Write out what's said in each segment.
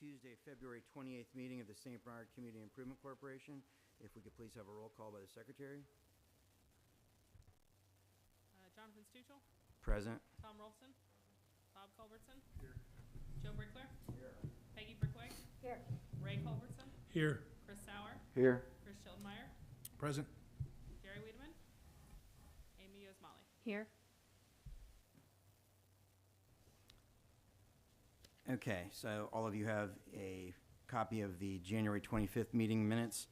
Tuesday, February 28th meeting of the St. Bernard Community Improvement Corporation. If we could please have a roll call by the secretary. Jonathan Stuchel, Present. Tom Rolfson, Bob Culbertson. Here. Joe Brickler. Here. Peggy Brickwick. Here. Ray Culbertson. Here. Chris Sauer. Here. Chris Schildmeyer. Present. Gary Wiedemann. Amy Osmali. Here. Okay, so all of you have a copy of the January 25th meeting minutes.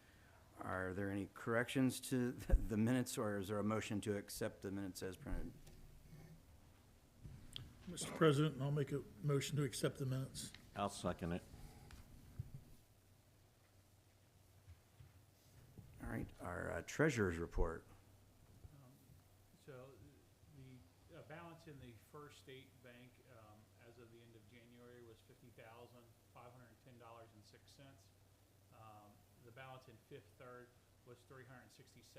Are there any corrections to the minutes, or is there a motion to accept the minutes as printed? Mr. President, I'll make a motion to accept the minutes. I'll second it. All right, our treasurer's report. So the balance in the First State Bank as of the end of January was $50,510.06. The balance in Fifth Third was $367,423.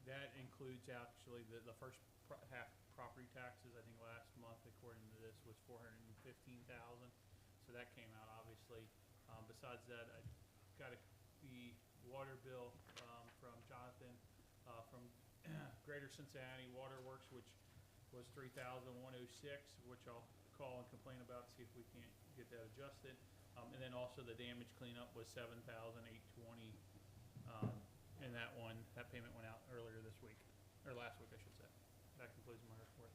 That includes actually the first half property taxes. I think last month, according to this, was $415,000. So that came out obviously. Besides that, I got the water bill from Jonathan from Greater Cincinnati Water Works, which was $3,106, which I'll call and complain about, see if we can't get that adjusted. And then also the damage cleanup was $7,820. And that payment went out earlier this week, or last week, I should say. That concludes my report.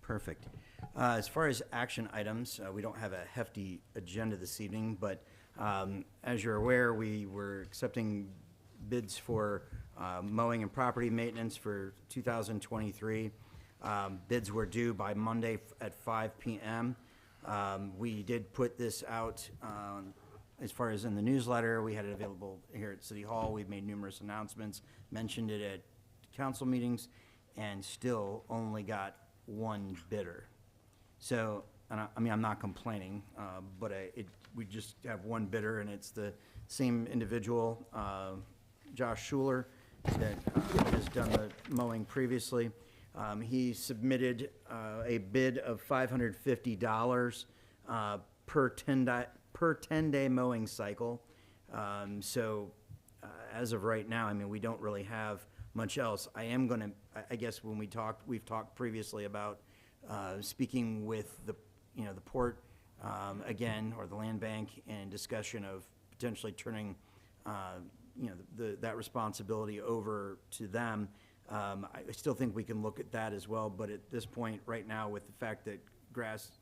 Perfect. As far as action items, we don't have a hefty agenda this evening, but as you're aware, we were accepting bids for mowing and property maintenance for 2023. Bids were due by Monday at 5 p.m. We did put this out as far as in the newsletter. We had it available here at City Hall. We've made numerous announcements, mentioned it at council meetings, and still only got one bidder. So, and I mean, I'm not complaining, but we just have one bidder, and it's the same individual, Josh Schuler, that has done the mowing previously. He submitted a bid of $550 per 10-day mowing cycle. So as of right now, I mean, we don't really have much else. I guess when we've talked previously about speaking with the port again, or the land bank, and discussion of potentially turning that responsibility over to them. I still think we can look at that as well, but at this point right now, with the fact that grass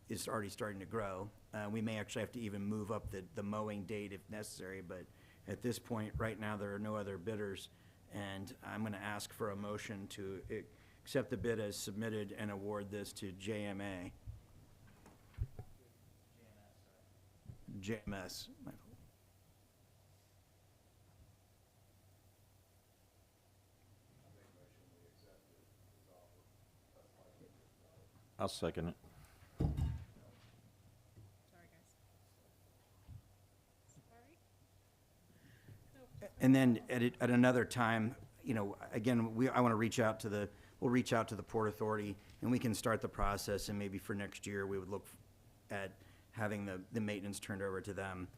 is already starting to grow, we may actually have to even move up the mowing date if necessary, but at this point right now there are no other bidders, and I'm going to ask for a motion to accept the bid as submitted and award this to JMA. JMS. I'll second it. Sorry, guys. Sorry. And then at another time, again, I want to we'll reach out to the Port Authority, and we can start the process, and maybe for next year, we would look at having the maintenance turned over to them,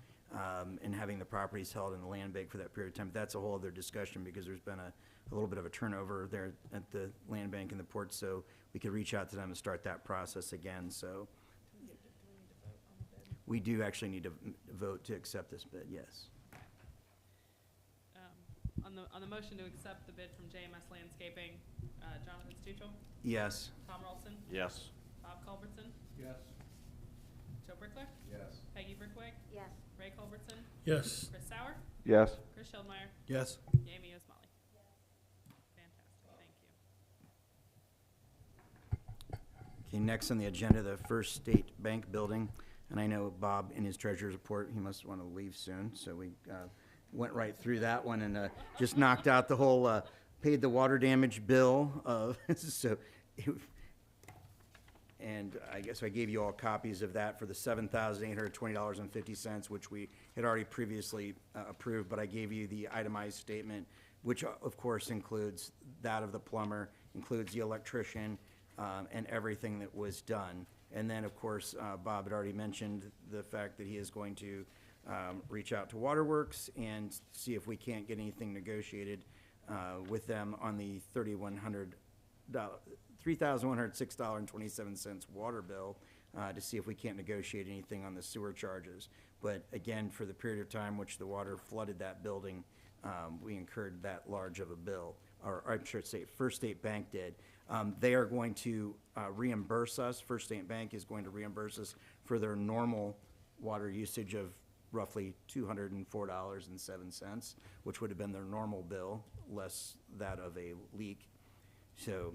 and having the properties held in the land bank for that period of time. That's a whole other discussion, because there's been a little bit of a turnover there at the land bank and the port, so we could reach out to them and start that process again. So we do actually need to vote to accept this bid, yes. On the motion to accept the bid from JMS Landscaping, Jonathan Stuchel, Yes. Tom Rolfson, Yes. Bob Culbertson, Yes. Joe Brickler, Yes. Peggy Brickwick, Yes. Ray Culbertson, Yes. Chris Sauer, Yes. Chris Schildmeyer, Yes. Amy Osmali. Fantastic, thank you. Okay, next on the agenda, the First State Bank building. And I know Bob, in his treasurer's report, he must want to leave soon, so we went right through that one and just knocked out the whole, paid the water damage bill. And I guess I gave you all copies of that for the $7,820.50, which we had already previously approved, but I gave you the itemized statement, which of course includes that of the plumber includes the electrician, and everything that was done. And then, of course, Bob had already mentioned the fact that he is going to reach out to Waterworks and see if we can't get anything negotiated with them on the $3,106.27 water bill to see if we can't negotiate anything on the sewer charges. But again, for the period of time which the water flooded that building, we incurred that large of a bill, or I should say First State Bank did. They are going to reimburse us. First State Bank is going to reimburse us for their normal water usage of roughly $204.07, which would have been their normal bill, less that of a leak. So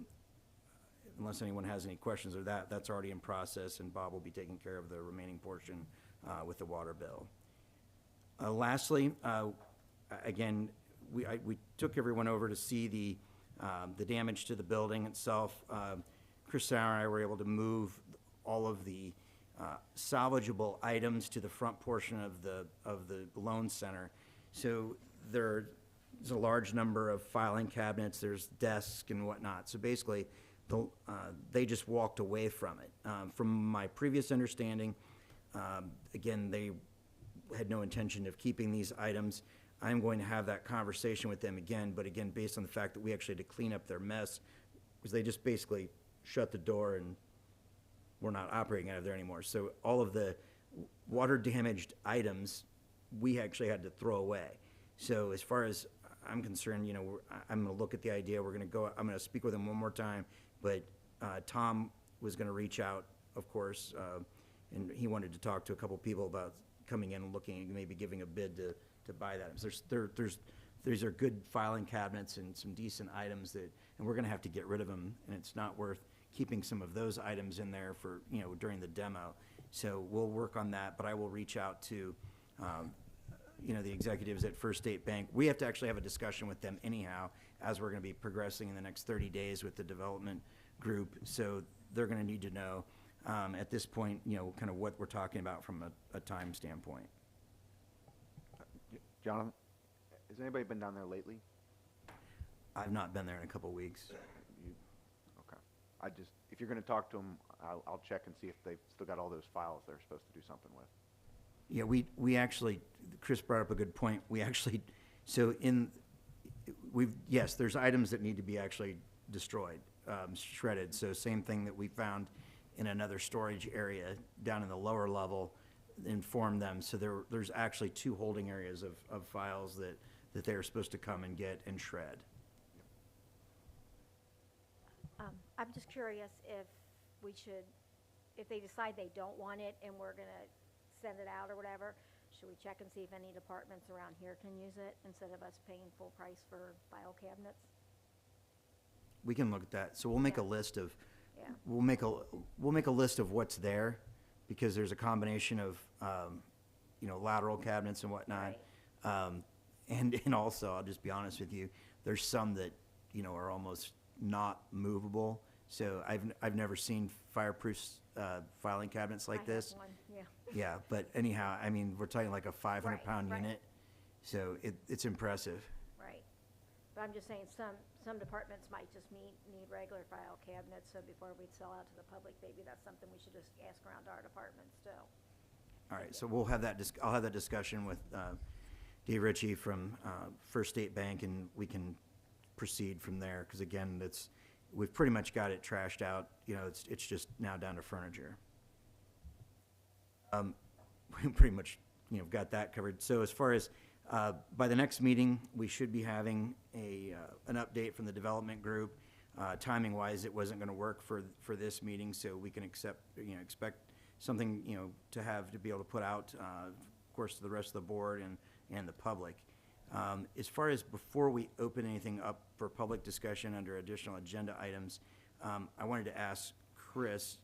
unless anyone has any questions of that, that's already in process, and Bob will be taking care of the remaining portion with the water bill. Lastly, again, we took everyone over to see the damage to the building itself. Chris Sauer and I were able to move all of the salvageable items to the front portion of the loan center. So there's a large number of filing cabinets, there's desks and whatnot. So basically, they just walked away from it. From my previous understanding, again, they had no intention of keeping these items. I'm going to have that conversation with them again, but again, based on the fact that we actually had to clean up their mess, because they just basically shut the door and we're not operating out of there anymore. So all of the water-damaged items, we actually had to throw away. So as far as I'm concerned, I'm going to look at the idea. I'm going to speak with them one more time, but Tom was going to reach out, of course, and he wanted to talk to a couple people about coming in and looking and maybe giving a bid to buy that. These are good filing cabinets and some decent items and we're going to have to get rid of them, and it's not worth keeping some of those items in there for, during the demo. So we'll work on that, but I will reach out to, the executives at First State Bank. We have to actually have a discussion with them anyhow, as we're going to be progressing in the next 30 days with the development group. So they're going to need to know at this point, kind of what we're talking about from a time standpoint. Jonathan, has anybody been down there lately? I've not been there in a couple weeks. Okay. If you're going to talk to them, I'll check and see if they've still got all those files they're supposed to do something with. Yeah, we actually, Chris brought up a good point. Yes, there's items that need to be actually destroyed, shredded. So same thing that we found in another storage area down in the lower level, informed them. So there's actually 2 holding areas of files that they're supposed to come and get and shred. I'm just curious if they decide they don't want it and we're going to send it out or whatever, should we check and see if any departments around here can use it instead of us paying full price for file cabinets? We can look at that. So we'll make a Yeah. list of, Yeah. we'll make a list of what's there, because there's a combination of, lateral cabinets and whatnot. Right. And also, I'll just be honest with you, there's some that, are almost not movable. So I've never seen fireproof filing cabinets like I have this. one, yeah. Yeah, but anyhow, I mean, we're talking like a 500-pound right. unit, so it's impressive. Right. But I'm just saying, some departments might just need regular file cabinets, so before we sell out to the public, maybe that's something we should just ask around our departments too. All right, so we'll have that, I'll have that discussion with Dave Ritchie from First State Bank, and we can proceed from there, because again, we've pretty much got it trashed out. It's just now down to furniture. We pretty much, got that covered. So as far as, by the next meeting, we should be having an update from the development group. Timing-wise, it wasn't going to work for this meeting, so we can expect something, to be able to put out, of course, to the rest of the board and the public. As far as before we open anything up for public discussion under additional agenda items, I wanted to ask Chris,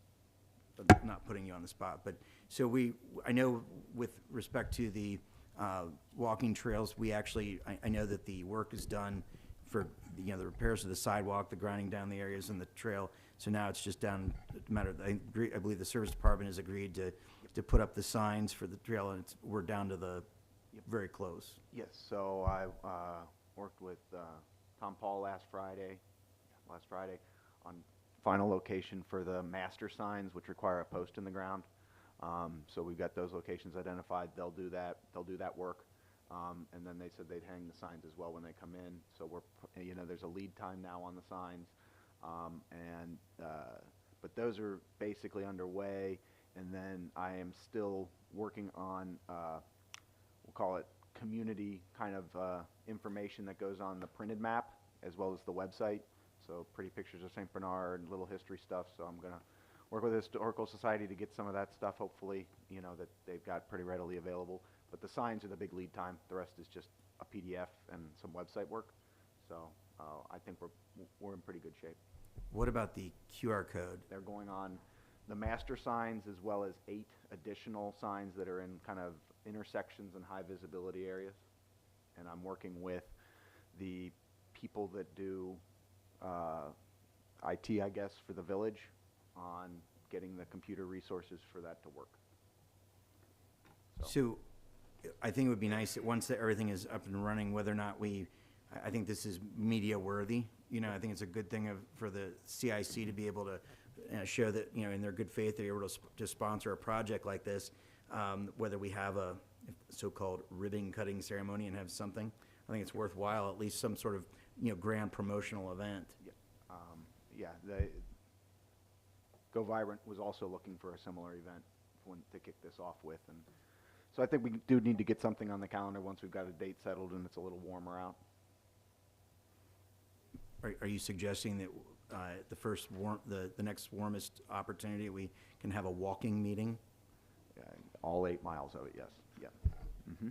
not putting you on the spot, but so I know with respect to the walking trails, I know that the work is done for, the repairs of the sidewalk, the grinding down the areas in the trail. So now it's just down a matter of, I believe the service department has agreed to put up the signs for the trail, and we're down to very close. Yes, so I worked with Tom Paul last Friday. last Friday, on final location for the master signs, which require a post in the ground. So we've got those locations identified. They'll do that work. And then they said they'd hang the signs as well when they come in. So there's a lead time now on the signs. But those are basically underway. And then I am still working on, we'll call it community kind of information that goes on the printed map as well as the website. So pretty pictures of St. Bernard, little history stuff. So I'm going to work with the Historical Society to get some of that stuff, hopefully, that they've got pretty readily available. But the signs are the big lead time. The rest is just a PDF and some website work. So I think we're in pretty good shape. What about the QR code? They're going on the master signs as well as 8 additional signs that are in kind of intersections and high visibility areas. And I'm working with the people that do IT, I guess, for the village on getting the computer resources for that to work. So I think it would be nice that once everything is up and running, whether or not I think this is media worthy. I think it's a good thing for the CIC to be able to show that, in their good faith, they're able to sponsor a project like this, whether we have a so-called ribbon cutting ceremony and have something. I think it's worthwhile, at least some sort of, grand promotional event. The Go Vibrant was also looking for a similar event to kick this off with. And so I think we do need to get something on the calendar once we've got a date settled and it's a little warmer out. Are you suggesting that the next warmest opportunity, we can have a walking meeting? All 8 miles of it, yes. Yeah. Mm-hmm.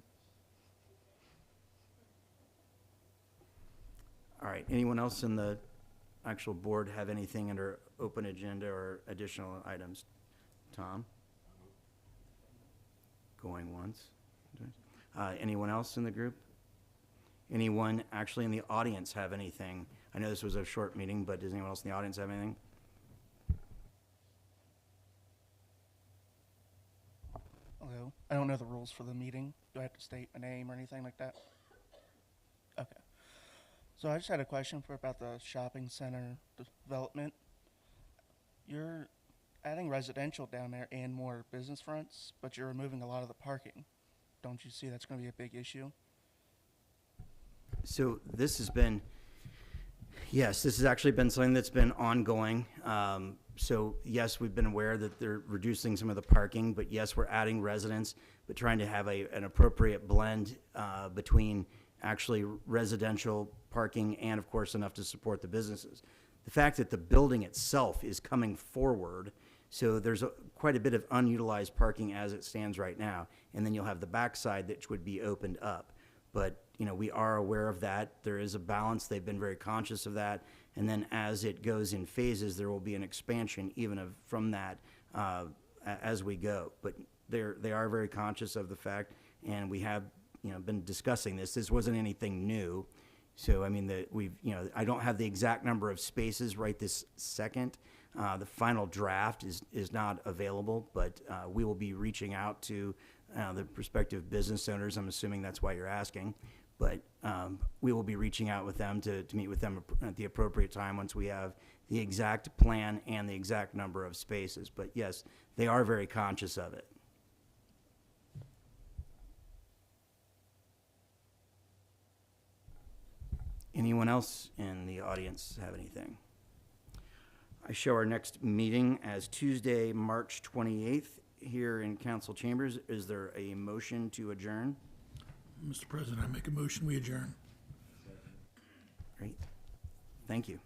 All right, anyone else in the actual board have anything under open agenda or additional items? Tom? Going once. Anyone else in the group? Anyone actually in the audience have anything? I know this was a short meeting, but does anyone else in the audience have anything? Hello. I don't know the rules for the meeting. Do I have to state a name or anything like that? Okay. So I just had a question about the shopping center development. You're adding residential down there and more business fronts, but you're removing a lot of the parking. Don't you see that's going to be a big issue? So this has actually been something that's been ongoing. So yes, we've been aware that they're reducing some of the parking, but yes, we're adding residents, but trying to have an appropriate blend between actually residential parking and, of course, enough to support the businesses. The fact that the building itself is coming forward, so there's quite a bit of unutilized parking as it stands right now, and then you'll have the backside that would be opened up. But we are aware of that. There is a balance. They've been very conscious of that. And then as it goes in phases, there will be an expansion even from that as we go. But they are very conscious of the fact, and we have been discussing this. This wasn't anything new. So I mean I don't have the exact number of spaces right this second. The final draft is not available, but we will be reaching out to the prospective business owners. I'm assuming that's why you're asking. But we will be reaching out with them to meet with them at the appropriate time once we have the exact plan and the exact number of spaces. But yes, they are very conscious of it. Anyone else in the audience have anything? I show our next meeting as Tuesday, March 28th here in council chambers. Is there a motion to adjourn? Mr. President, I make a motion, we adjourn. Great. Thank you.